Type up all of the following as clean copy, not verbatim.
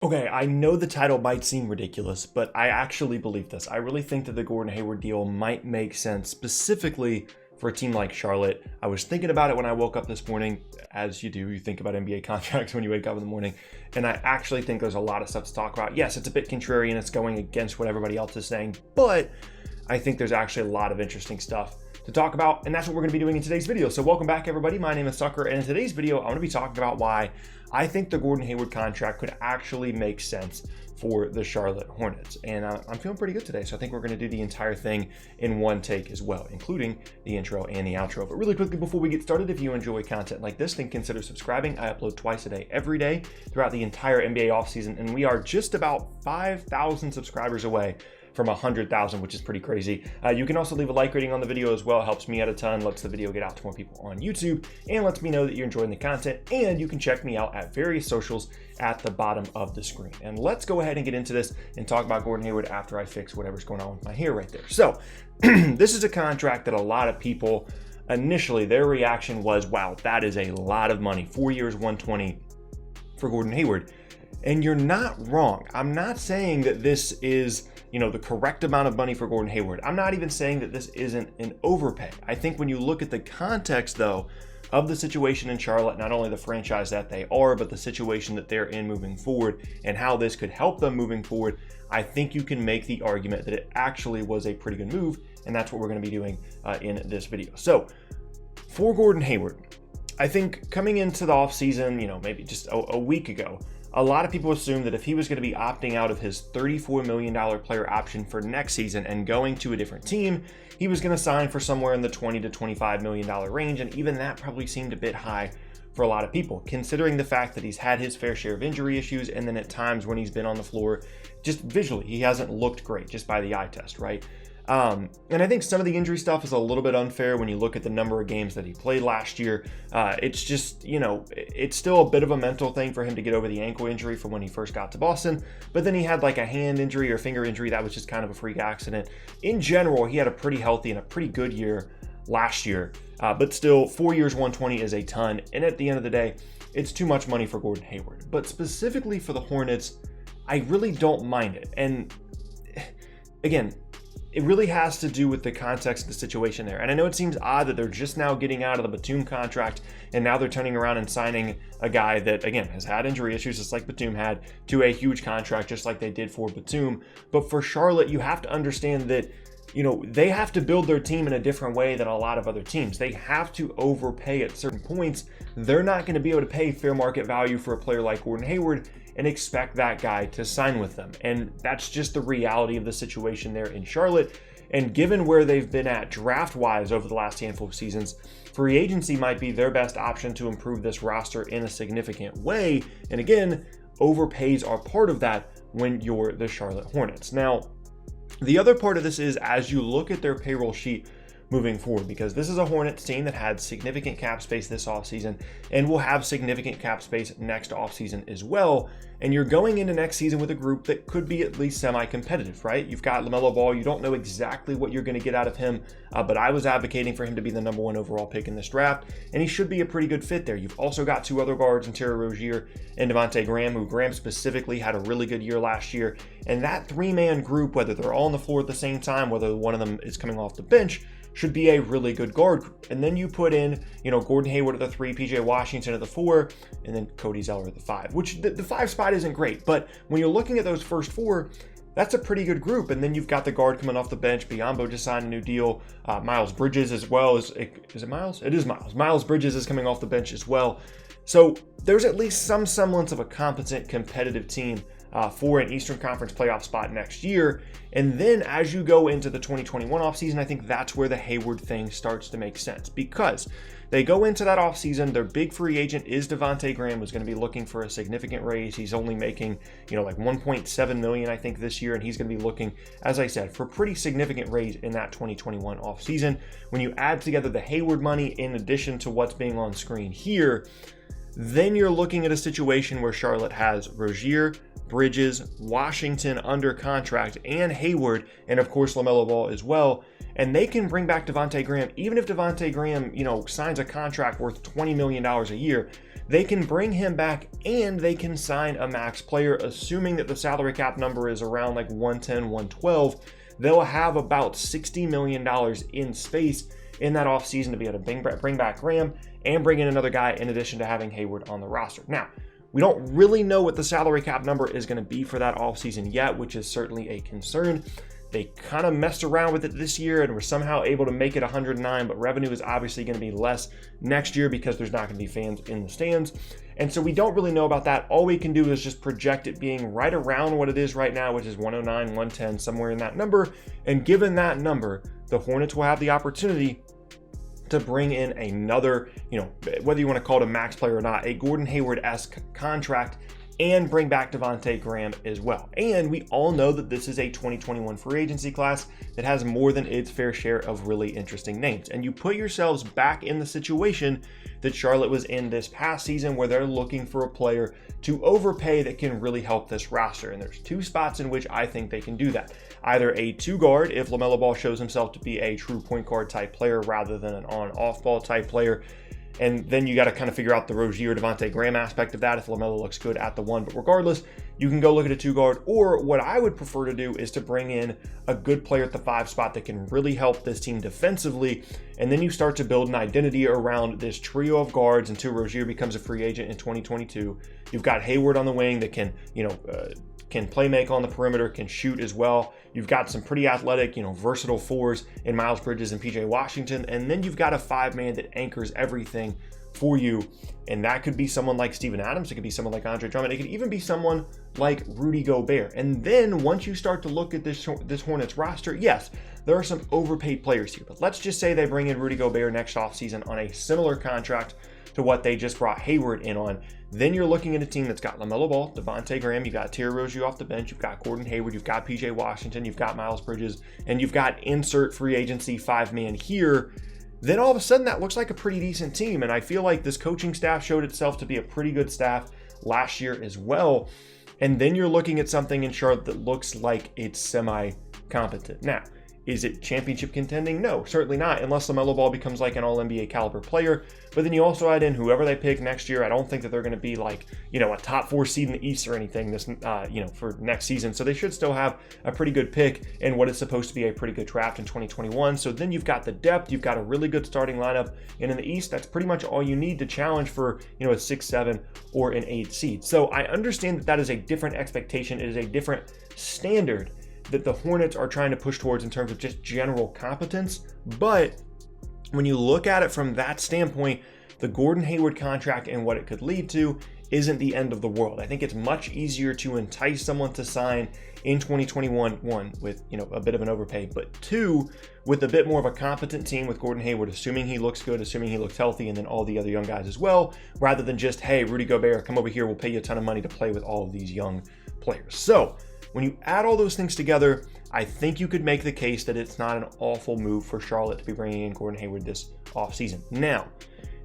Okay, I know the title might seem ridiculous, but I actually believe this. I really think that the Gordon Hayward deal might make sense specifically for a team like Charlotte. I was thinking about it when I woke up this morning. As you do, you think about NBA contracts when you wake up in the morning. And I actually think there's a lot of stuff to talk about. Yes, it's a bit contrarian. It's going against what everybody else is saying, but I think there's actually a lot of interesting stuff to talk about, and that's what we're going to be doing in today's video. So welcome back, everybody. My name is Tucker, and in today's video, I'm going to be talking about why I think the Gordon Hayward contract could actually make sense for the Charlotte Hornets. And I'm feeling pretty good today, so I think we're going to do the entire thing in one take as well, including the intro and the outro. But really quickly, before we get started, if you enjoy content like this, then consider subscribing. I upload twice a day, every day, throughout the entire NBA offseason, and we are just about 5,000 subscribers away from 100,000, which is pretty crazy. You can also leave a like rating on the video as well. It helps me out a ton, lets the video get out to more people on YouTube, and lets me know that you're enjoying the content. And you can check me out at various socials at the bottom of the screen. And let's go ahead and get into this and talk about Gordon Hayward after I fix whatever's going on with my hair right there. So this is a contract that a lot of people, initially their reaction was, wow, that is a lot of money. 4 years, 120 for Gordon Hayward. And you're not wrong. I'm not saying that this is, the correct amount of money for Gordon Hayward. I'm not even saying that this isn't an overpay. I think when you look at the context, though, of the situation in Charlotte, not only the franchise that they are, but the situation that they're in moving forward and how this could help them moving forward, I think you can make the argument that it actually was a pretty good move, and that's what we're going to be doing in this video. So, for Gordon Hayward, I think coming into the offseason, maybe just a week ago, a lot of people assumed that if he was going to be opting out of his $34 million player option for next season and going to a different team, he was going to sign for somewhere in the $20 to $25 million range, and even that probably seemed a bit high for a lot of people, considering the fact that he's had his fair share of injury issues, and then at times when he's been on the floor, just visually, he hasn't looked great just by the eye test, right? And I think some of the injury stuff is a little bit unfair when you look at the number of games that he played last year. It's just, it's still a bit of a mental thing for him to get over the ankle injury from when he first got to Boston. But then he had like a hand injury or finger injury that was just kind of a freak accident. In general, he had a pretty healthy and a pretty good year last year. But still, 4 years, 120 is a ton. And at the end of the day, it's too much money for Gordon Hayward. But specifically for the Hornets, I really don't mind it. And again, it really has to do with the context of the situation there. And I know it seems odd that they're just now getting out of the Batum contract and now they're turning around and signing a guy that, again, has had injury issues just like Batum had, to a huge contract just like they did for Batum. But for Charlotte, you have to understand that, they have to build their team in a different way than a lot of other teams. They have to overpay at certain points. They're not going to be able to pay fair market value for a player like Gordon Hayward and expect that guy to sign with them. And that's just the reality of the situation there in Charlotte. And given where they've been at draft-wise over the last handful of seasons, free agency might be their best option to improve this roster in a significant way. And again, overpays are part of that when you're the Charlotte Hornets. Now, the other part of this is as you look at their payroll sheet moving forward, because this is a Hornets team that had significant cap space this offseason and will have significant cap space next offseason as well. And you're going into next season with a group that could be at least semi-competitive, right? You've got LaMelo Ball. You don't know exactly what you're going to get out of him, but I was advocating for him to be the #1 overall pick in this draft, and he should be a pretty good fit there. You've also got two other guards in Terry Rozier and DeVonte Graham, who Graham specifically had a really good year last year. And that three-man group, whether they're all on the floor at the same time, whether one of them is coming off the bench, should be a really good guard group. And then you put in, Gordon Hayward at the 3, PJ Washington at the 4, and then Cody Zeller at the 5, which the 5 spot isn't great. But when you're looking at those first 4, that's a pretty good group. And then you've got the guard coming off the bench. Biyombo just signed a new deal. Miles Bridges as well. Is it Miles? It is Miles. Miles Bridges is coming off the bench as well. So there's at least some semblance of a competent, competitive team for an Eastern Conference playoff spot next year. And then as you go into the 2021 offseason, I think that's where the Hayward thing starts to make sense, because they go into that offseason, their big free agent is DeVonte Graham, who's going to be looking for a significant raise. He's only making, like $1.7 million, I think, this year, and he's going to be looking, as I said, for a pretty significant raise in that 2021 offseason. When you add together the Hayward money in addition to what's being on screen here, then you're looking at a situation where Charlotte has Rozier, Bridges, Washington under contract, and Hayward, and of course LaMelo Ball as well. And they can bring back DeVonte Graham. Even if DeVonte Graham, signs a contract worth $20 million a year, they can bring him back and they can sign a max player, assuming that the salary cap number is around like 110, 112. They'll have about $60 million in space in that offseason to be able to bring back Graham and bring in another guy in addition to having Hayward on the roster. Now, we don't really know what the salary cap number is going to be for that offseason yet, which is certainly a concern. They kind of messed around with it this year and were somehow able to make it 109, but revenue is obviously going to be less next year because there's not going to be fans in the stands. And so we don't really know about that. All we can do is just project it being right around what it is right now, which is 109, 110, somewhere in that number. And given that number, the Hornets will have the opportunity to bring in another, whether you want to call it a max player or not, a Gordon Hayward-esque contract, and bring back DeVonte Graham as well. And we all know that this is a 2021 free agency class that has more than its fair share of really interesting names. And you put yourselves back in the situation that Charlotte was in this past season, where they're looking for a player to overpay that can really help this roster. And there's two spots in which I think they can do that. Either a two guard, if LaMelo Ball shows himself to be a true point guard type player rather than an on-off ball type player. And then you got to kind of figure out the Rozier, DeVonte Graham aspect of that if LaMelo looks good at the one. But regardless, you can go look at a two guard, or what I would prefer to do is to bring in a good player at the 5 spot that can really help this team defensively. And then you start to build an identity around this trio of guards until Rozier becomes a free agent in 2022. You've got Hayward on the wing that can play make on the perimeter, can shoot as well. You've got some pretty athletic, versatile fours in Miles Bridges and PJ Washington. And then you've got a 5-man that anchors everything for you. And that could be someone like Steven Adams. It could be someone like Andre Drummond. It could even be someone like Rudy Gobert. And then once you start to look at this Hornets roster, yes, there are some overpaid players here. But let's just say they bring in Rudy Gobert next offseason on a similar contract to what they just brought Hayward in on. Then you're looking at a team that's got LaMelo Ball, DeVonte Graham, you've got Terry Rozier off the bench, you've got Gordon Hayward, you've got PJ Washington, you've got Miles Bridges, and you've got insert free agency 5-man here. Then all of a sudden that looks like a pretty decent team. And I feel like this coaching staff showed itself to be a pretty good staff last year as well. And then you're looking at something in Charlotte that looks like it's semi-competent. Now, is it championship contending? No, certainly not, unless LaMelo Ball becomes like an all-NBA caliber player. But then you also add in whoever they pick next year. I don't think that they're going to be like, a top 4 seed in the East or anything this, for next season. So they should still have a pretty good pick in what is supposed to be a pretty good draft in 2021. So then you've got the depth, you've got a really good starting lineup. And in the East, that's pretty much all you need to challenge for, a 6, 7, or an 8 seed. So I understand that that is a different expectation. It is a different standard that the Hornets are trying to push towards in terms of just general competence. But when you look at it from that standpoint, the Gordon Hayward contract and what it could lead to isn't the end of the world. I think it's much easier to entice someone to sign in 2021, 1, with a bit of an overpay, but 2, with a bit more of a competent team with Gordon Hayward, assuming he looks good, assuming he looks healthy, and then all the other young guys as well, rather than just, hey, Rudy Gobert, come over here, we'll pay you a ton of money to play with all of these young players. So when you add all those things together, I think you could make the case that it's not an awful move for Charlotte to be bringing in Gordon Hayward this offseason. Now,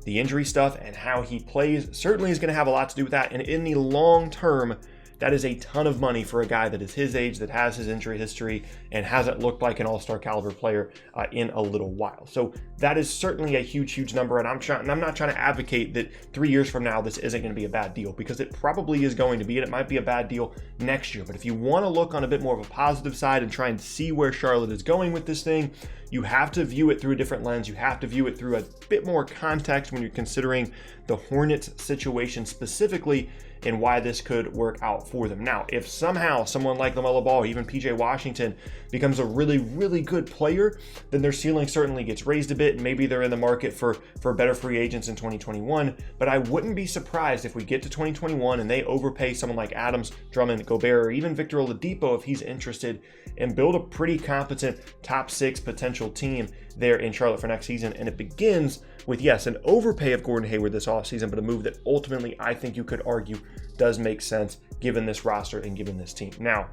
the injury stuff and how he plays certainly is going to have a lot to do with that. And in the long term, that is a ton of money for a guy that is his age, that has his injury history, and hasn't looked like an all-star caliber player in a little while. So that is certainly a huge, huge number. And I'm not trying to advocate that 3 years from now, this isn't going to be a bad deal, because it probably is going to be, and it might be a bad deal next year. But if you want to look on a bit more of a positive side and try and see where Charlotte is going with this thing, you have to view it through a different lens. You have to view it through a bit more context when you're considering the Hornets situation specifically and why this could work out for them. Now, if somehow someone like LaMelo Ball, even PJ Washington, becomes a really, really good player, then their ceiling certainly gets raised a bit. Maybe they're in the market for better free agents in 2021. But I wouldn't be surprised if we get to 2021 and they overpay someone like Adams, Drummond, Gobert, or even Victor Oladipo if he's interested, and build a pretty competent top 6 potential team there in Charlotte for next season. And it begins with, yes, an overpay of Gordon Hayward this offseason, but a move that ultimately I think you could argue does make sense given this roster and given this team. Now,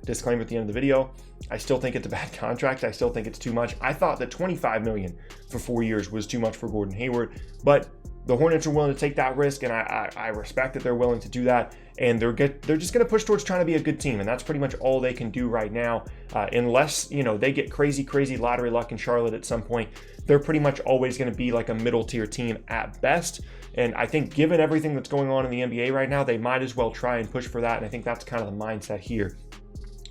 disclaimer at the end of the video, I still think it's a bad contract. I still think it's too much. I thought that $25 million for 4 years was too much for Gordon Hayward, but the Hornets are willing to take that risk, and I respect that they're willing to do that. And they're just going to push towards trying to be a good team, and that's pretty much all they can do right now. Unless they get crazy lottery luck in Charlotte at some point, they're pretty much always going to be like a middle tier team at best. And I think given everything that's going on in the NBA right now, they might as well try and push for that. And I think that's kind of the mindset here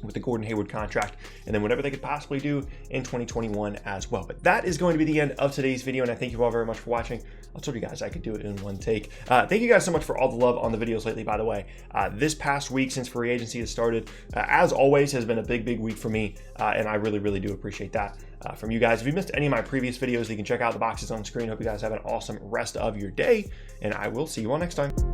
with the Gordon Hayward contract, and then whatever they could possibly do in 2021 as well. But that is going to be the end of today's video, and I thank you all very much for watching. I told you guys I could do it in one take. Thank you guys so much for all the love on the videos lately, by the way. This past week since free agency has started, as always, has been a big week for me, and I really do appreciate that from you guys. If you missed any of my previous videos, you can check out the boxes on screen. Hope you guys have an awesome rest of your day, and I will see you all next time.